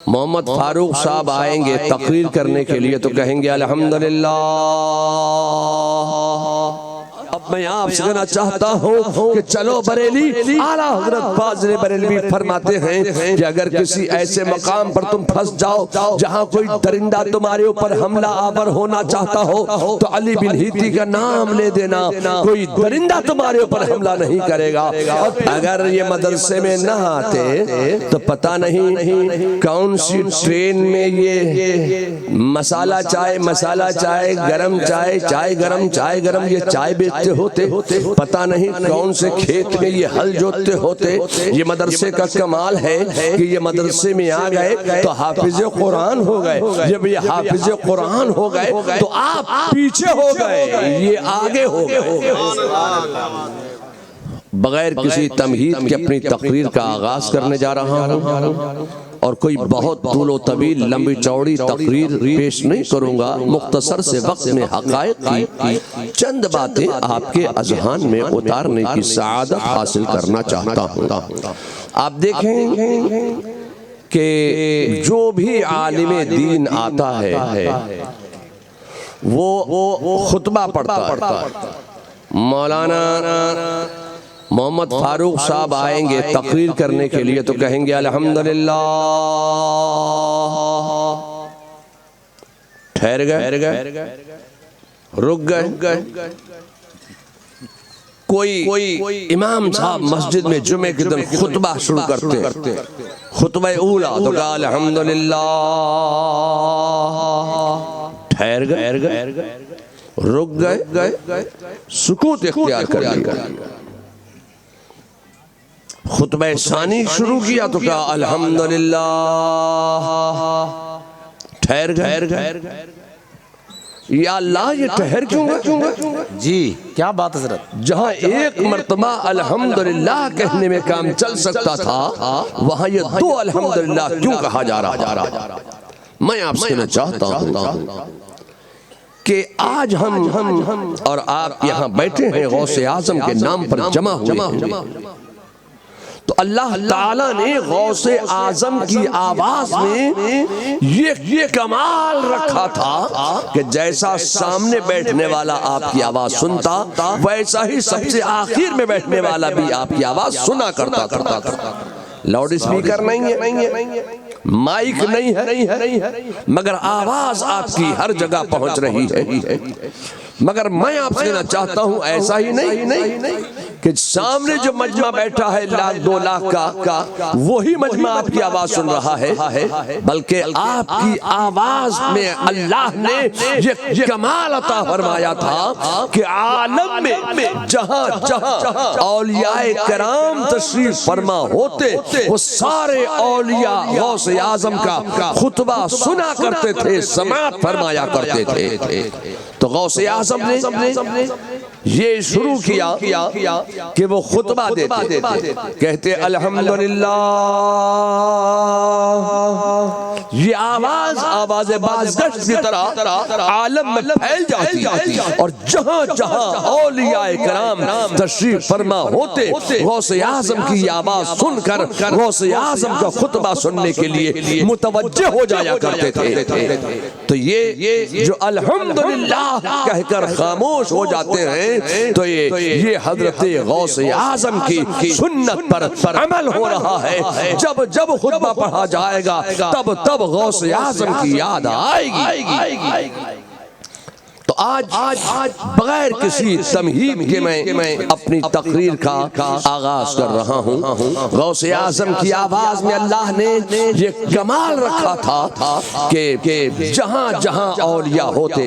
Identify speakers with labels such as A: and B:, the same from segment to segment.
A: मोहम्मद फारूक साहब आएंगे तकरीर करने के लिए तो कहेंगे अल्हम्दुलिल्लाह। अब मैं आपसे कहना चाहता हूँ कि चलो बरेली, आला हजरत फाज़िल बरेलवी फरमाते हैं कि अगर किसी ऐसे मकाम पर तुम फंस जाओ जहाँ कोई दरिंदा तुम्हारे ऊपर हमला आवर होना चाहता हो तो अली बिन हीती का नाम ले देना, कोई दरिंदा तुम्हारे ऊपर हमला नहीं करेगा। अगर ये मदरसे में न आते तो पता नहीं कौन सी ट्रेन में ये मसाला चाय गरम चाय गरम ये चाय बेचते होते, पता नहीं कौन से खेत में ये हल जोतते होते। ये मदरसे का कमाल है कि ये मदरसे में आ गए तो हाफिज कुरान हो गए। जब ये हाफिज कुरान हो गए तो आप पीछे हो गए, ये आगे हो गए। बगैर किसी तमहीद के अपनी तकरीर का आगाज करने जा रहा हूँ और कोई बहुत तूलो तवील लंबी चौड़ी तकरीर पेश नहीं करूंगा। मुख्तसर से वक्त में हक़ाइक़ की चंद बातें आपके अज़हान में उतारने की सआदत हासिल करना चाहता हूँ। आप देखें कि जो भी आलिम दीन आता है वो खुतबा पढ़ता है। मौलाना मोहम्मद फारूक साहब आएंगे तकरीर करने के लिए तो कहेंगे अल्हम्दुलिल्लाह। ठहर गए, रुक गए। कोई इमाम साहब मस्जिद में जुमे के दिन खुतबा शुरू करते, खुतबा ऊला तो कहा अल्हम्दुलिल्लाह। ठहर गए, रुक गए, सुकूत इख्तियार कर लिया। खुतबा सानी शुरू किया तो कहा अल्हम्दुलिल्लाह। ठहर गए, या अल्लाह ये ठहर क्यों गए?
B: जी क्या बात है हज़रत।
A: जहाँ एक मर्तबा अल्हम्दुलिल्लाह कहने में काम चल सकता था वहाँ ये दो अल्हम्दुलिल्लाह क्यों कहा जा रहा? मैं आपसे कहना चाहता हूँ कि आज हम और आप यहाँ बैठे हैं गौसे आज़म के नाम पर जमा हुए। तो अल्लाह ताला ने गौसे आज़म की आवाज में ये कमाल रखा था कि जैसा सामने बैठने वाला आपकी आवाज सुनता वैसा ही सबसे आखिर में बैठने वाला भी आपकी आवाज सुना करता। लाउड स्पीकर नहीं है, माइक नहीं है, मगर आवाज आपकी हर जगह पहुंच रही है। मगर मैं आपसे कहना चाहता हूं ऐसा ही नहीं कि सामने जो मजमा बैठा है 1-2 लाख का वही मजमा आपकी आवाज सुन रहा है, बल्कि आपकी आवाज में अल्लाह ने ये कमाल अता फरमाया था कि आलम में जहां औलियाए कराम तशरीफ फरमा होते वो सारे औलिया गौसे आज़म का खुतबा सुना करते थे, समाअत फरमाया करते थे। तो गौसे आज़म ने ये शुरू किया कि वो खुतबा देते, कहते अल्हम्दुलिल्लाह। ये आवाज बाज़गश्त की तरह आलम में फैल जाती और जहां औलियाए कराम तशरीफ फरमा होते गौसे आज़म की आवाज सुनकर गौसे आज़म का खुतबा सुनने के लिए मुतवज्जे हो जाया करते थे। तो ये जो अल्हम्दुलिल्लाह कहकर खामोश हो जाते हैं तो ये हजरत गौसे आज़म की सुन्नत पर अमल हो रहा है। जब खुतबा पढ़ा जाएगा तब गौसे आज़म की याद आएगी। तो आज बगैर किसी तमहीद के मैं अपनी तकरीर का आगाज कर रहा हूँ। गौसे आज़म की आवाज में अल्लाह ने ये कमाल रखा था कि जहाँ औलिया होते।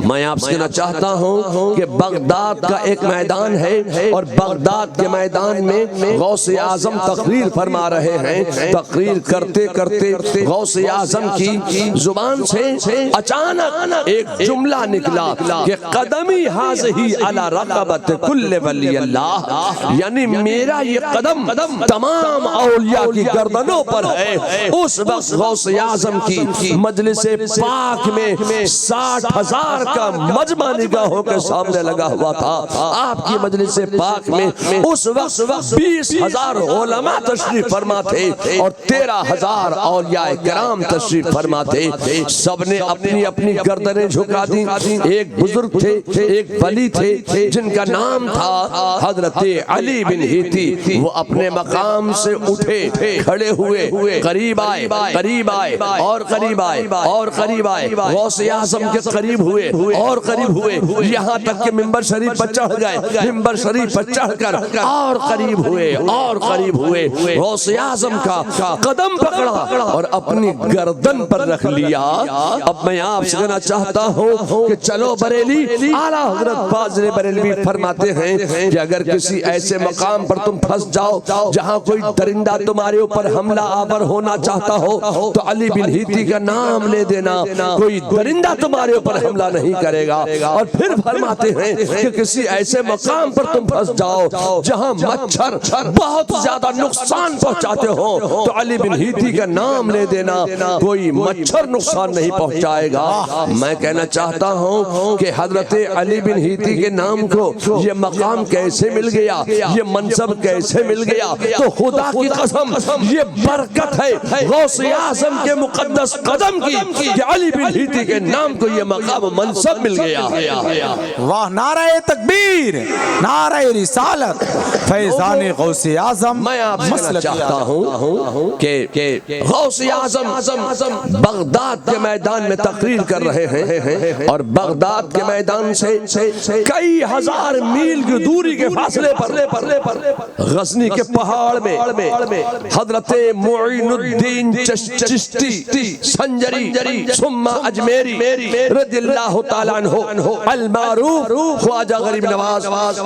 A: मैं आपसे कहना चाहता हूँ कि बगदाद का एक मैदान है और बगदाद के मैदान में गौसे आज़म तकरीर फरमा रहे हैं। तकरीर करते करते गौसे आज़म की जुबान से अचानक एक जुमला निकला निकला कि कदमी हाज़िही अला रक़बत कुल्ले वली अल्लाह, यानी मेरा ये कदम तमाम औलिया की गर्दनों पर है। उस वक्त गौसे आज़म की मजलिस पाक में 60,000 का मजमा निगाहों के सामने लगा हुआ था। आपकी मजलिस पाक में उस वक्त 20,000 उलमा तशरीफ फरमा थे और 13,000 औलिया किराम तशरीफ फरमा थे। सबने अपनी अपनी गर्दनें झुका दी। एक बुजुर्ग थे, एक वली थे जिनका नाम था हजरत अली बिन हीती। वो अपने मकाम से उठे, खड़े हुए, करीब आए, करीब आए और करीब आए और करीब आए, गौसे आज़म के करीब हुए और करीब हुए, यहाँ तक कि मिंबर शरीफ पर चढ़ गए। मिंबर शरीफ पर चढ़कर और करीब हुए और करीब हुए, गौसे आज़म का कदम पकड़ा और अपनी गर्दन पर रख लिया। अब मैं आपसे कहना चाहता हूँ कि चलो बरेली, आला हजरत फाज़िल बरेलवी फरमाते हैं कि अगर किसी ऐसे मकाम पर तुम फंस जाओ जहाँ कोई दरिंदा तुम्हारे ऊपर हमला आवर होना चाहता हो तो अली बिन हीती का नाम ले देना, कोई दरिंदा तुम्हारे ऊपर हमला नहीं करेगा। और फिर फरमाते हैं कि किसी ऐसे मकाम पर तुम फंस जाओ जहाँ मच्छर बहुत ज्यादा नुकसान पहुँचाते हो तो अली बिन हीती का नाम ले देना, कोई मच्छर नुकसान नहीं पहुँचाएगा। मैं कहना चाहता हूँ कि हजरत अली बिन हीती के नाम को ये मकाम कैसे मिल गया, ये मनसब कैसे मिल गया, तो खुदा की कसम ये बरकत है गौसे आज़म के मुकद्दस कदम की कि अली बिन हीती के नाम को ये मकाम मनसब मिल गया।
B: वाह, नारे तकबीर, नारे रिसालत, फैज़ान गौसे आज़म।
A: मैं आपसे कहना चाहता हूँ कि गौसे आज़म बगदाद के मैदान में तकरीर कर रहे हैं और बगदाद के मैदान से कई हजार मील की दूरी के फासले पर गजनी के पहाड़ में हजरत मुईनुद्दीन चिश्ती संजरी सुम्मा अजमेरी रज़ियल्लाहु ताला अन्हु अल मारूफ ख्वाजा गरीब नवाज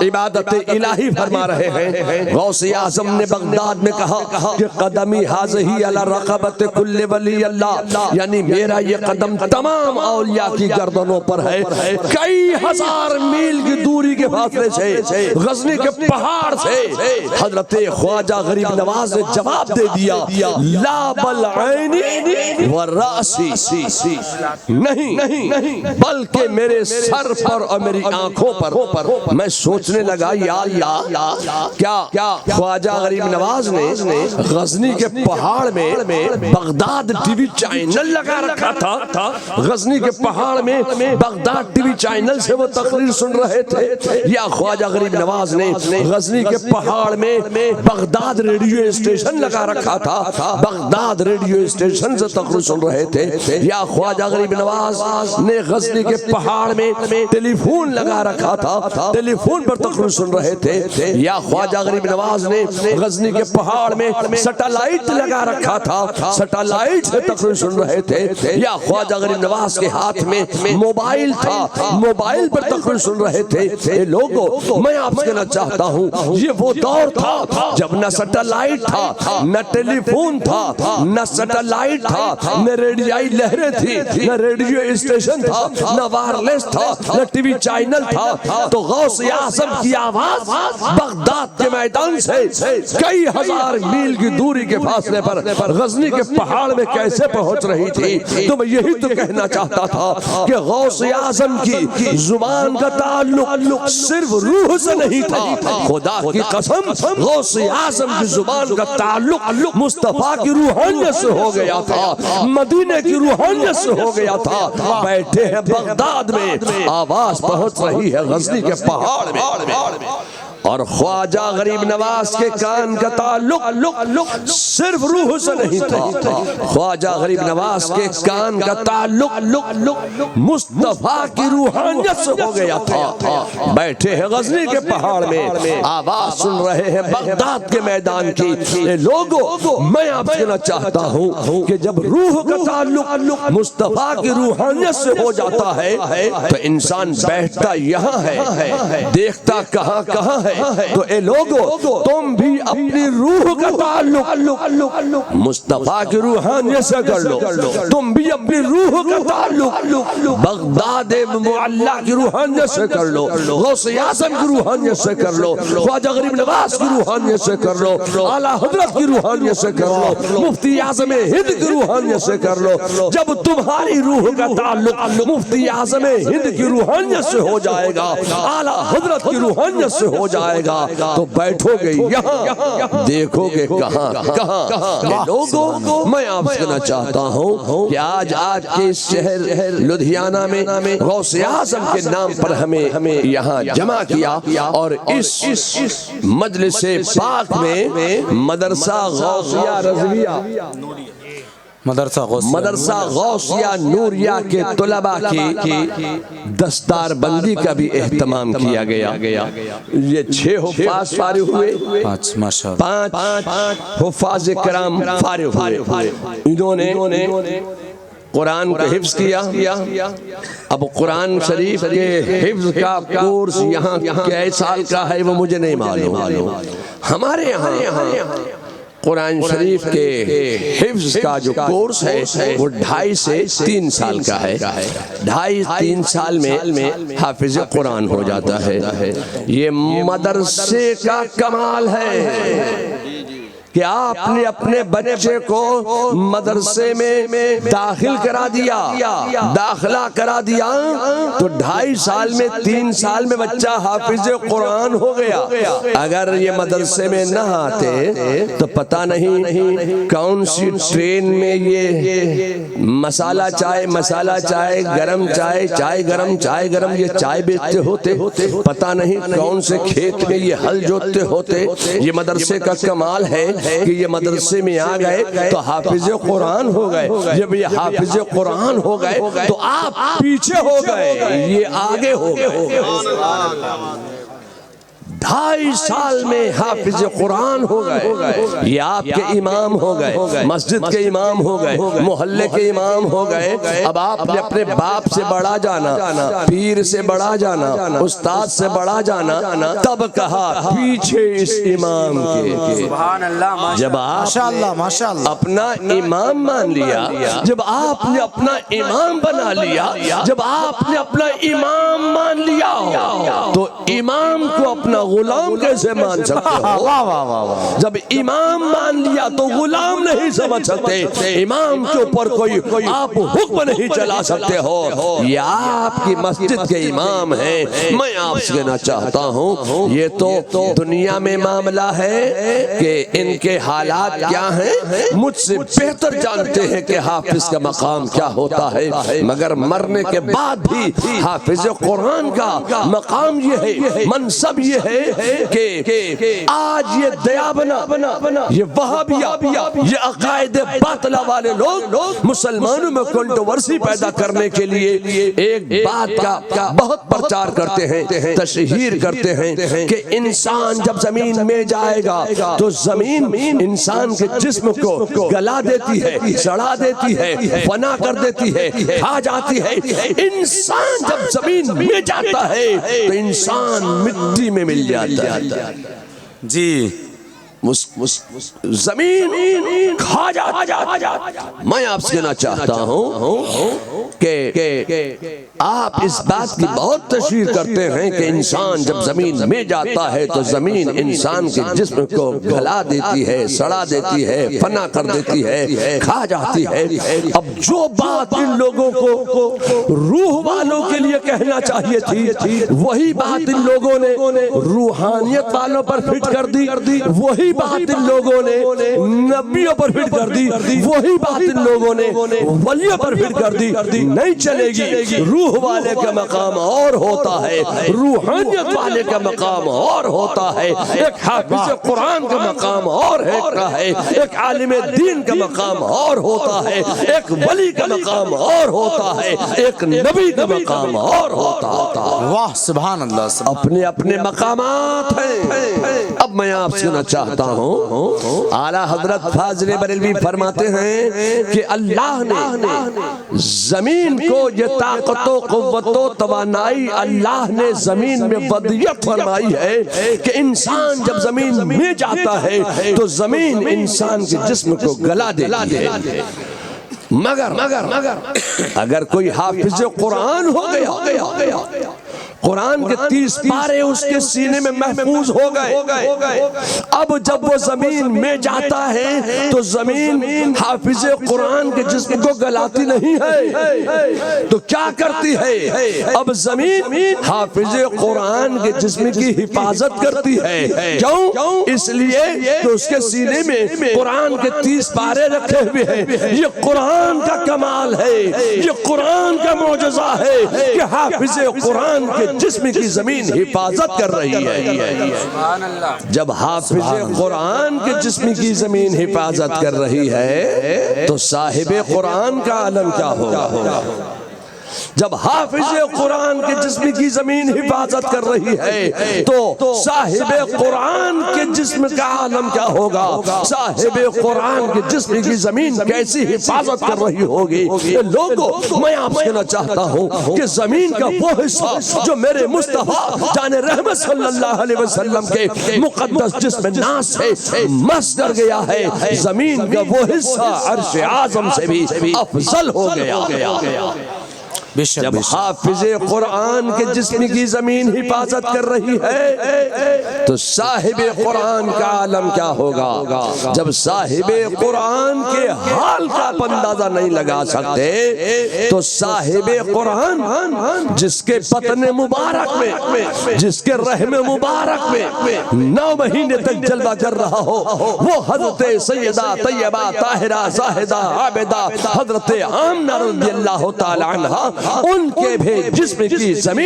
A: इबादत इलाही फरमा रहे हैं। गौसे आज़म ने बगदाद में कहा कि कदमी हाज़िही अला रक़बत कुल्ले वली अल्लाह, यानी मेरा ये कदम तमाम औलिया की गर्दनों पर है। कई हजार मील की दूरी के फासले से गजनी के पहाड़ से हजरत ख्वाजा गरीब नवाज ने जवाब दे दिया, ला बल ऐनी व रासी, नहीं बल्कि मेरे सर पर और मेरी आंखों पर। मैं सोचने लगा या अल्लाह, क्या ख्वाजा गरीब नवाज ने गजनी के पहाड़ में बगदाद टीवी चैनल लगा रखा था? गजनी के पहाड़ में बगदाद टीवी चैनल से वो तकरीर सुन रहे थे, या ख्वाजा गरीब नवाज ने गजनी के पहाड़ में बगदाद रेडियो स्टेशन लगा रखा था, बगदाद रेडियो स्टेशन से तकरीर सुन रहे थे, या ख्वाजा गरीब नवाज ने गजनी के पहाड़ में टेलीफोन लगा रखा था, टेलीफोन पर तकरीर सुन रहे थे, या ख्वाजा गरीब नवाज ने गजनी के पहाड़ में सैटेलाइट लगा रखा था, सैटेलाइट से तकरीर सुन रहे थे, या ख्वाजा गरीब नवाज के हाथ में मोबाइल था, मोबाइल पर तकरीर सुन रहे थे। लोगों, मैं आपसे कहना चाहता हूँ ये वो दौर था जब न सैटेलाइट था, न टेलीफोन था, न सैटेलाइट था, न रेडियाई लहरें थी, न रेडियो स्टेशन था, न वायरलेस था, न टीवी चैनल था। तो गौसे आज़म की आवाज बगदाद के मैदान से कई हजार मील की दूरी के फासले पर गजनी के पहाड़ में कैसे पहुंच रही थी? तो मैं यही तो कहना चाहता था कि गौसे आज़म की जुबान का ताल्लुक सिर्फ रूह से नहीं था, खुदा की कसम गौसे आज़म की जुबान का ताल्लुक मुस्तफा की रूहानियत से हो गया था, मदीने की रूहानियत से हो गया था। बैठे हैं बगदाद में, आवाज पहुंच रही है गजनी के पहाड़ में, और ख्वाजा गरीब नवाज के कान का ताल्लुक सिर्फ रूह से नहीं था, ख्वाजा गरीब नवाज के कान का ताल्लुक मुस्तफा की रूहानियत से हो गया था। बैठे हैं गजनी के पहाड़ में, आवाज सुन रहे हैं बगदाद के मैदान की। लोगों, मैं आपसे कहना चाहता हूँ कि जब रूह का ताल्लुक मुस्तफा की रूहानियत से हो जाता है तो इंसान बैठता यहाँ है, देखता कहाँ है, है तो ए लोगो तुम भी अपनी रूह का ताल्लुक मुस्तफा की रूहानियत से कर लो, तुम भी अपनी रूह का ताल्लुक बगदाद मुअल्ला की रूहानियत से कर लो, गौसे आज़म की रूहानियत से कर लो, ख्वाजा गरीब नवाज की रूहानियत से कर लो, आला हजरत की रूहानियत से कर लो, मुफ्ती आज़म हिंद की रूहानियत से कर लो। जब तुम्हारी रूह का ताल्लुक मुफ्ती आज़म हिंद की रूहानियत से हो जाएगा, आला हजरत की रूहानियत से हो जाएगा, तो बैठोगे यहाँ देखोगे कहाँ कहाँ। लोगों मैं आपसे कहना चाहता हूँ कि आज के शहर लुधियाना में गौसे आज़म के नाम पर हमें यहाँ जमा किया और इस मजलिस पाक में मदरसा गौसिया रज़विया मदरसा गौसिया नूरिया के तुलबा की दस्तार बंदी का भी एहतमाम किया गया। ये 6 हुफ़ाज़ फारिग हुए, 5 हुफ़ाज़ किराम फारिग हुए। इन्होंने कुरान को हिफ्ज़ किया। अब कुरान शरीफ के हिफ्ज़ का कोर्स यहाँ कै साल का है वो मुझे नहीं मालूम। हमारे यहाँ कुरान शरीफ के हिफ्ज़ का जो कोर्स है वो 2.5 से 3 साल का है। 2.5-3 साल में हाफिज़ कुरान हो जाता है। ये मदरसे का कमाल है कि आपने अपने बच्चे को मदरसे में दाखिल करा दिया, दाखिला करा दिया तो 2.5 साल में 3 साल में बच्चा हाफिज़ कुरान हो गया। अगर ये मदरसे में न आते तो पता नहीं कौन सी ट्रेन में ये मसाला चाय गरम चाय गरम ये चाय बेचते होते, पता नहीं कौन से खेत में ये हल जोतते होते। ये मदरसे का कमाल है कि ये मदरसे में आ गए तो हाफिज़ कुरान हो गए। जब ये हाफिज़ कुरान हो गए तो आप पीछे हो गए, ये आगे हो गए। 2.5 साल में हाफिज़ कुरान हो गए। ये आपके इमाम हो गए, मस्जिद के इमाम हो गए, मोहल्ले के इमाम हो गए। अब आपने अपने बाप से बड़ा जाना, पीर से बड़ा जाना, उस्ताद से बड़ा जाना, तब कहा पीछे इस इमाम के। जब आप अपना इमाम मान लिया, जब आपने अपना इमाम बना लिया, जब आपने अपना इमाम मान लिया तो इमाम को अपना गुलाम कैसे मान सकते हो? वाह वाह वाह। जब इमाम मान लिया तो गुलाम नहीं समझ सकते। इमाम के ऊपर कोई आप हुक्म नहीं चला सकते हो। ये आपकी मस्जिद के इमाम हैं। मैं आपसे कहना चाहता हूँ ये तो दुनिया में मामला है कि इनके हालात क्या हैं मुझसे बेहतर जानते हैं कि हाफिज का मकाम क्या होता है। मगर मरने के बाद भी हाफिज कुरान का मकाम ये है, मनसब ये है कि आज ये दयाबना, ये वहाबिया, ये अकायदे बातला वाले लोग मुसलमानों में कंट्रोवर्सी पैदा करने के लिए एक बात का बहुत प्रचार करते हैं, तशहीर करते हैं कि इंसान जब जमीन में जाएगा तो जमीन इंसान के जिस्म को गला देती है, सड़ा देती है, फना कर देती है, खा जाती है। इंसान जब जमीन में जाता है तो इंसान मिट्टी में मिल जाता है जी। जमीन खा जाता। मैं आपसे कहना चाहता हूँ कि आप इस बात की बहुत तशरीह करते हैं कि इंसान जब जमीन में जाता है तो जमीन इंसान के जिस्म को गला देती है, सड़ा देती है, फना कर देती है, खा जाती है। अब जो बात इन लोगों को रूह वालों के लिए कहना चाहिए थी वही बात इन लोगों ने रूहानियत वालों पर फिट कर दी, वही बात इन लोगों ने नबियों पर फिट कर दी, वही बात इन लोगों ने वलियों पर फिट कर दी। नहीं चलेगी। रूह वाले का मकाम और होता है, रूहानियत वाले का मकाम और होता है, एक हाफिज कुरान का मकाम और है, एक आलिम दीन का मकाम और होता है, एक वली का मकाम और होता है, एक नबी का मकाम और होता है।
B: वाह सुभान अल्लाह।
A: अपने अपने मकामात हैं। अब मैं आपसे सुनना चाहता हूँ आला हजरत फाजिल बरेलवी फरमाते हैं कि अल्लाह ने जमीन को ये ताकतों क़ुव्वतों तवानाई अल्लाह ने जमीन में वदियत फरमाई है कि इंसान जब जमीन में जाता है तो जमीन इंसान के जिस्म को गला देती है। मगर अगर कोई हाफिज कुरान हो गया, कुरान के 30 पारे उसके सीने में महफूज हो गए, अब जब वो जमीन में जाता है तो जमीन हाफिज कुरान के जिस्म को गलाती नहीं है, तो क्या करती है? अब जमीन हाफिज कुरान के जिस्म की हिफाजत करती है। क्यों? इसलिए कि उसके सीने में कुरान के 30 पारे रखे हुए हैं। ये कुरान का कमाल है, ये कुरान का मौजज़ा है कि हाफिज कुरान के जिस्म की जमीन हिफाजत कर रही है। जब हाफिज कुरान के जिस्म की जमीन हिफाजत कर रही है तो साहिब कुरान का आलम क्या होगा? जब हाफिज कुरान के जिस्म की जमीन हिफाजत कर रही है तो साहिब कुरान के जिस्म का आलम क्या होगा? साहिब कुरान के जिस्म की जमीन कैसी हिफाजत कर रही होगी? लोगों, मैं आपसे कहना चाहता हूँ कि जमीन का वो हिस्सा जो मेरे मुस्तफा जाने रहमत सल्लल्लाहु अलैहि वसल्लम के मुकद्दस जिस्म नास से मस कर गया है, जमीन का वो हिस्सा अर्श आज़म से भी अफजल हो गया। जब हाफिज कुरान के जिस्म की जमीन हिफाजत कर रही है तो साहिब कुरान का आलम क्या होगा? जब साहिब कुरान के हाल का अंदाजा नहीं लगा सकते तो साहिब कुरान जिसके बतन मुबारक में, जिसके रहम मुबारक में 9 महीने तक जलवा कर रहा हो, वो हजरत सैयदा तैयबा ताहिरा जाहिदा आबिदा हजरत आमना रज़ियल्लाहु ताला अन्हा, उनके भी जिस्म की जमीन